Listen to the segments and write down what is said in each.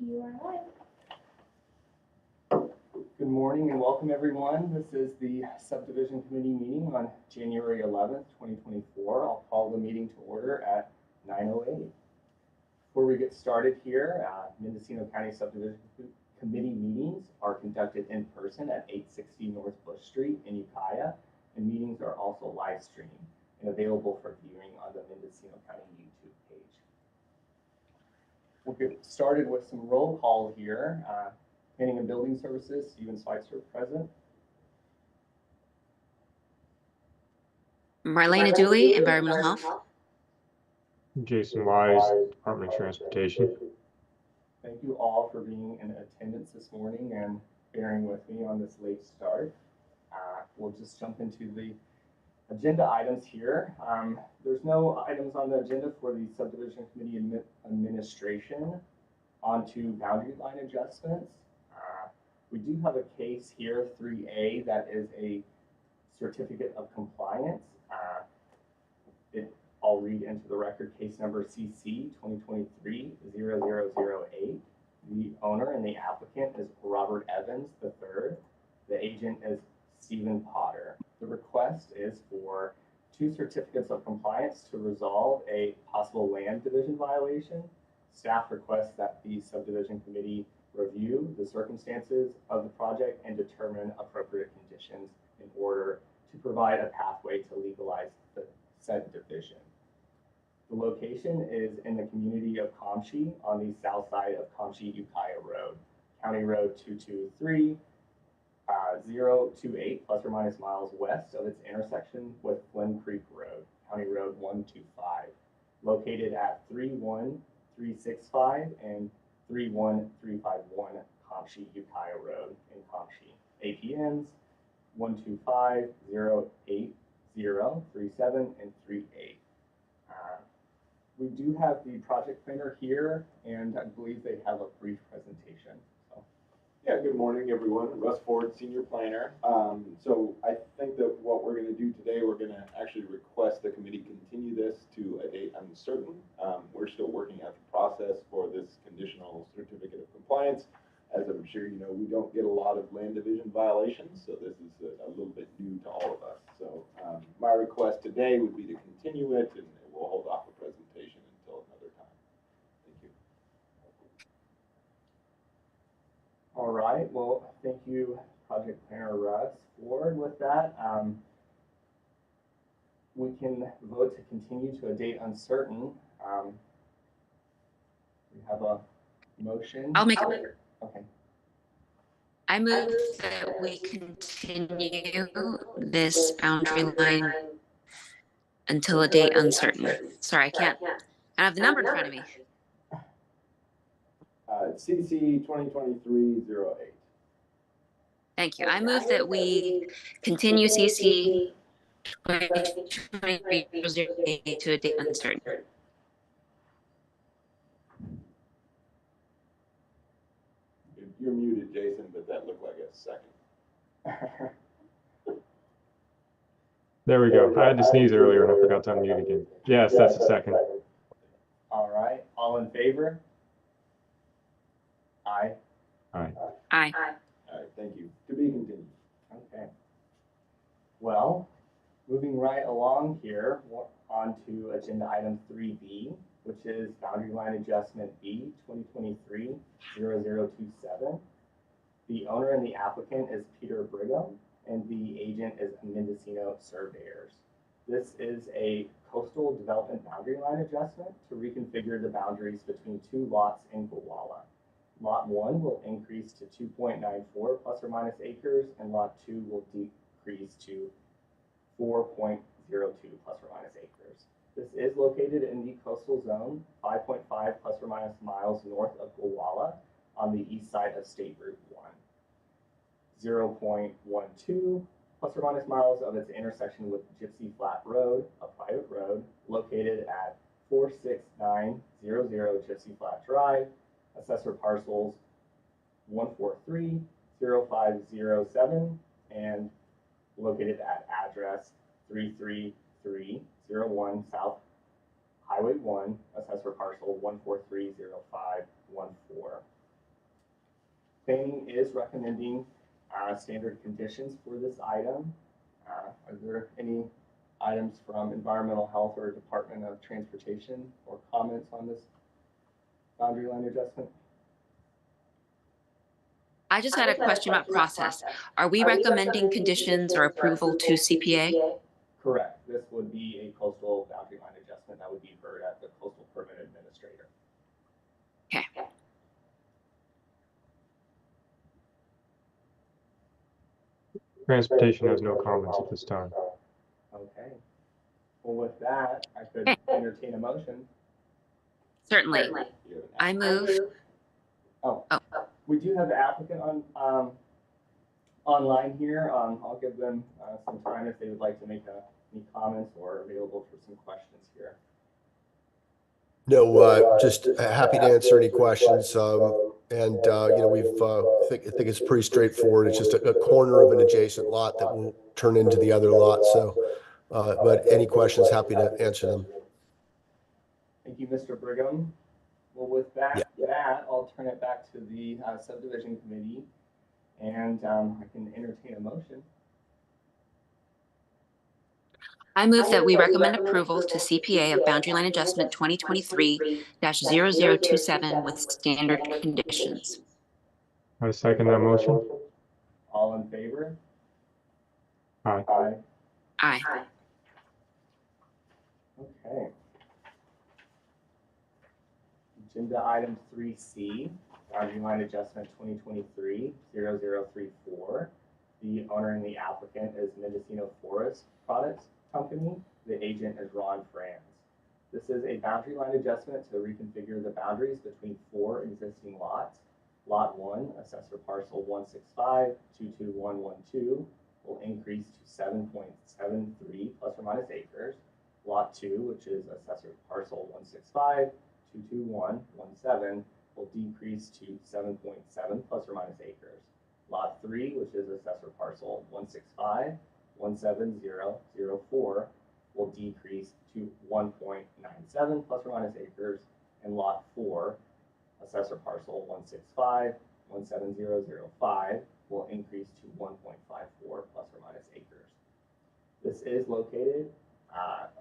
You are live. Good morning and welcome everyone. This is the Subdivision Committee meeting on January 11th, 2024. I'll call the meeting to order at 9:08. Before we get started here, Mendocino County Subdivision Committee meetings are conducted in person at 860 North Bush Street in Ukiah, and meetings are also live streamed and available for viewing on the Mendocino County YouTube page. We'll get started with some roll call here. Planning and Building Services, Steven Schweitzer, present. Marlena Dooley, Environmental Health. Jason Wise, Department of Transportation. Thank you all for being in attendance this morning and bearing with me on this late start. We'll just jump into the agenda items here. There's no items on the agenda for the Subdivision Committee administration. On to boundary line adjustments. We do have a case here, 3A, that is a certificate of compliance. I'll read into the record case number CC 2023-0008. The owner and the applicant is Robert Evans III. The agent is Stephen Potter. The request is for 2 certificates of compliance to resolve a possible land division violation. Staff requests that the subdivision committee review the circumstances of the project and determine appropriate conditions in order to provide a pathway to legalize the said division. The location is in the community of Comshi on the south side of Comshi-Ukiah Road, County Road 223-028 plus or minus miles west of its intersection with Flynn Creek Road, County Road 125, located at 31365 and 31351 Comshi-Ukiah Road in Comshi. APNs 125-080-37 and 38. We do have the project planner here, and I believe they have a brief presentation. So. Yeah, good morning, everyone. Russ Ford, Senior Planner. So I think that what we're going to do today, we're going to actually request the committee continue this to a date uncertain. We're still working out the process for this conditional certificate of compliance. As I'm sure you know, we don't get a lot of land division violations, so this is a little bit new to all of us. So my request today would be to continue it, and we'll hold off the presentation until another time. Thank you. All right, well, thank you, Project Planner Russ Ford. With that, we can vote to continue to a date uncertain. We have a motion. I'll make it. Okay. I move that we continue this boundary line until a date uncertain. Sorry, I can't. I don't have the number in front of me. CC 2023-08. Thank you. I move that we continue CC 2023-08 to a date uncertain. You're muted, Jason, but that looked like a second. There we go. I had to sneeze earlier and I forgot to unmute again. Yes, that's a second. All right, all in favor? Aye. Aye. Aye. All right, thank you. To be continued. Okay. Well, moving right along here, on to agenda item 3B, which is boundary line adjustment B 2023-0027. The owner and the applicant is Peter Brigham, and the agent is Mendocino Surveyors. This is a coastal development boundary line adjustment to reconfigure the boundaries between 2 lots in Gowalla. Lot 1 will increase to 2.94 plus or minus acres, and Lot 2 will decrease to 4.02 plus or minus acres. This is located in the coastal zone, 5.5 plus or minus miles north of Gowalla on the east side of State Route 1. 0.12 plus or minus miles of its intersection with Gypsy Flat Road, a private road located at 46900 Gypsy Flat Drive, assessor parcels 1430507, and located at address 33301 South Highway 1, assessor parcel 1430514. Planning is recommending standard conditions for this item. Are there any items from Environmental Health or Department of Transportation or comments on this boundary line adjustment? I just had a question about process. Are we recommending conditions or approval to CPA? Correct. This would be a coastal boundary line adjustment that would be heard at the Coastal Permit Administrator. Okay. Transportation has no comments at this time. Okay. Well, with that, I could entertain a motion. Certainly. I move. We do have the applicant on online here. I'll give them some time if they would like to make any comments or available for some questions here. No, just happy to answer any questions. And we've I think it's pretty straightforward. It's just a corner of an adjacent lot that will turn into the other lot. So, but any questions, happy to answer them. Thank you, Mr. Brigham. Well, with that, I'll turn it back to the Subdivision Committee, and I can entertain a motion. I move that we recommend approval to CPA of boundary line adjustment 2023-0027 with standard conditions. I second that motion. All in favor? Aye. Aye. Aye. Okay. Agenda item 3C, boundary line adjustment 2023-0034. The owner and the applicant is Mendocino Forest Products Company. The agent is Ron Franz. This is a boundary line adjustment to reconfigure the boundaries between 4 existing lots. Lot 1, assessor parcel 165-22112, will increase to 7.73 plus or minus acres. Lot 2, which is assessor parcel 165-22117, will decrease to 7.7 plus or minus acres. Lot 3, which is assessor parcel 165-17004, will decrease to 1.97 plus or minus acres, and lot 4, assessor parcel 165-17005, will increase to 1.54 plus or minus acres. This is located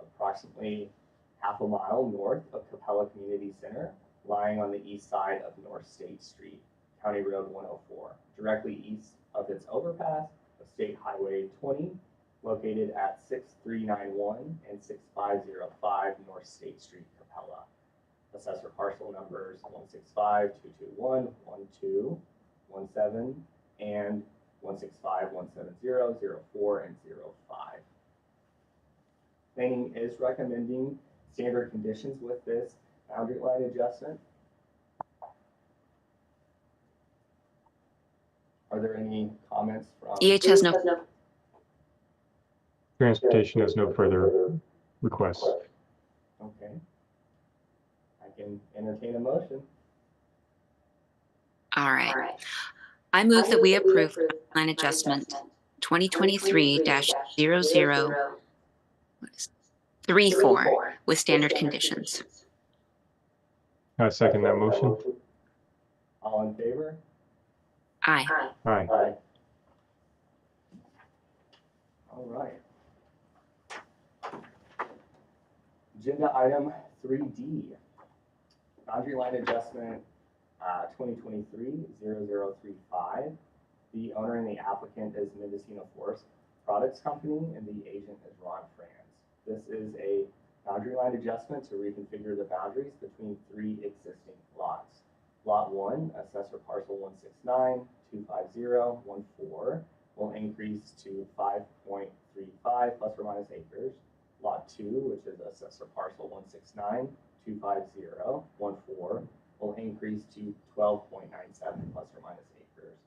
approximately half a mile north of Capella Community Center, lying on the east side of North State Street, County Road 104, directly east of its overpass of State Highway 20, located at 6391 and 6505 North State Street, Capella. Assessor parcel numbers 165-221-1217 and 165-170-04 and 05. Planning is recommending standard conditions with this boundary line adjustment. Are there any comments from? EH has no. Transportation has no further requests. Okay. I can entertain a motion. All right. I move that we approve line adjustment 2023-0034 with standard conditions. I second that motion. All in favor? Aye. Aye. Aye. All right. Agenda item 3D, boundary line adjustment 2023-0035. The owner and the applicant is Mendocino Forest Products Company, and the agent is Ron Franz. This is a boundary line adjustment to reconfigure the boundaries between 3 existing lots. Lot 1, assessor parcel 169-25014, will increase to 5.35 plus or minus acres. Lot 2, which is assessor parcel 169-25014, will increase to 12.97 plus or minus acres.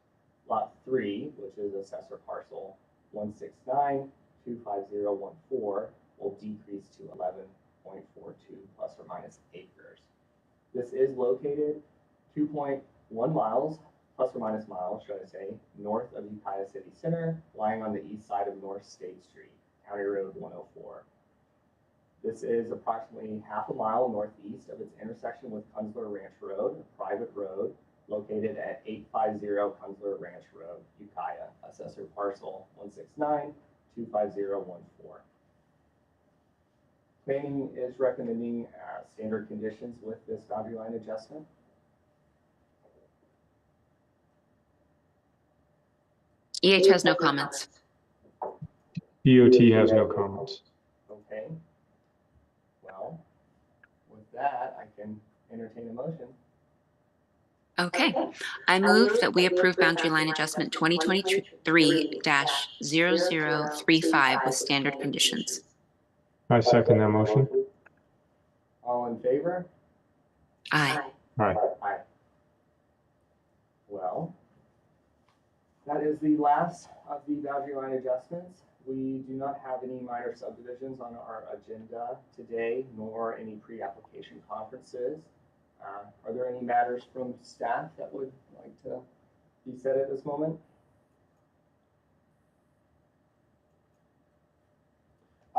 Lot 3, which is assessor parcel 169-25014, will decrease to 11.42 plus or minus acres. This is located 2.1 miles, plus or minus miles, should I say, north of Ukiah City Center, lying on the east side of North State Street, County Road 104. This is approximately half a mile northeast of its intersection with Kunzler Ranch Road, a private road located at 850 Kunzler Ranch Road, Ukiah, assessor parcel 169-25014. Planning is recommending standard conditions with this boundary line adjustment. EH has no comments. DOT has no comments. Okay. Well, with that, I can entertain a motion. Okay, I move that we approve boundary line adjustment 2023-0035 with standard conditions. I second that motion. All in favor? Aye. Aye. Aye. Well, that is the last of the boundary line adjustments. We do not have any minor subdivisions on our agenda today, nor any pre-application conferences. Are there any matters from staff that would like to be said at this moment?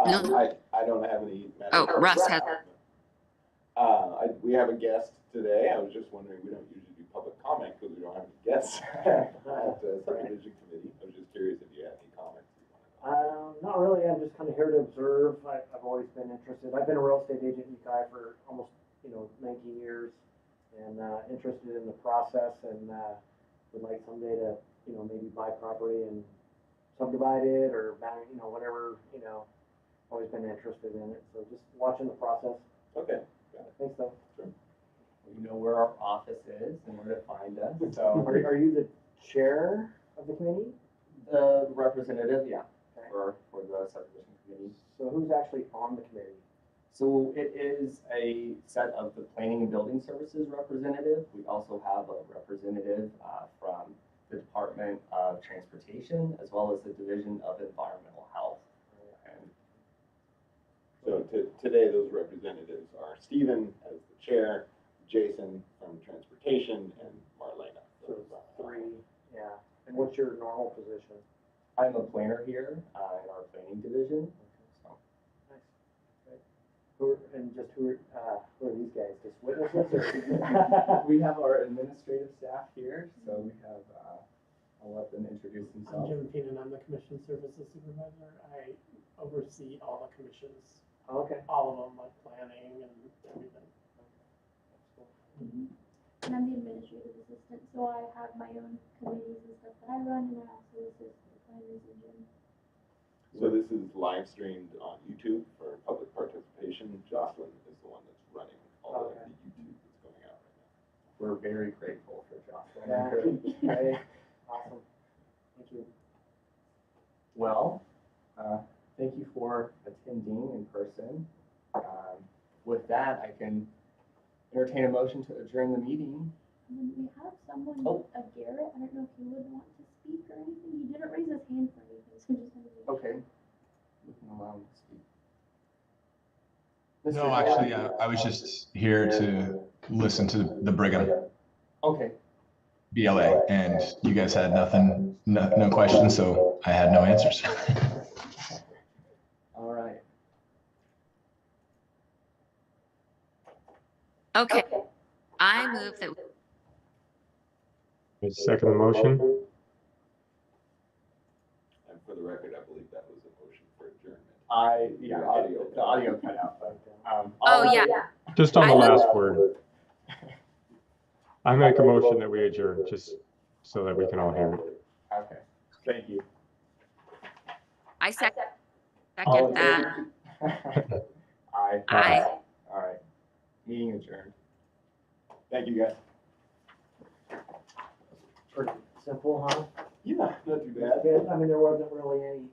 No. I don't have any matters. Oh, Russ has. We have a guest today. I was just wondering, we don't usually do public comment because we don't have any guests at the Subdivision Committee. I was just curious if you had any comments. Not really. I'm just kind of here to observe. I've always been interested. I've been a real estate agent in Ukiah for almost 19 years, and interested in the process, and would like someday to maybe buy property and subdivide it or whatever. Always been interested in it. So just watching the process. Okay. Thanks, though. Sure. You know where our office is and where to find us. So Are you the chair of the committee? the representative, yeah, Okay. for the subdivision committee. So who's actually on the committee? So it is a set of the planning and building services representative. We also have a representative from the Department of Transportation, as well as the Division of Environmental Health. And So today, those representatives are Stephen as the chair, Jason from Transportation, and Marlena. So it's 3, yeah. And what's your normal position? I'm a planner here in our planning division. So Nice. Great. Who are these guys? Just witnesses? we have our administrative staff here, so we have, I'll let them introduce I'm themselves. Jim Peenan, I'm the Commission Services Supervisor. I oversee all the commissions, Okay. all of them, like planning and everything. And I'm the administrative assistant, so I have my own committees and stuff that I run, and I also assist the planners and Jim. So this is live streamed on YouTube for public participation. Jocelyn is the one that's running all of the YouTube that's going out right now. We're very grateful for Jocelyn. Yeah. Great. Awesome. Thank you. Well, thank you for attending in person. With that, I can entertain a motion to adjourn the meeting. And then we have someone, Oh. Garrett, I don't know if he would want to speak or anything, he didn't raise his hand for anything, so just wanted to. Okay. We can allow him to speak. No, Mr. actually, Gordon? I was just here to listen to the Brigham Okay, BLA, and you guys had no questions, so I had no answers. all right. Okay, I move that. I second the motion. And for the record, I believe that was a motion for adjournment. The audio cut out, but, Oh, all- yeah. Just on the I last word. I make a motion that we adjourn, just so that we can all hear it. Okay, thank you. I second All in that. favor? Aye. Aye. All right, meeting adjourned. Thank you, guys. Pretty simple, huh? Yeah, not too bad. I mean, there wasn't really any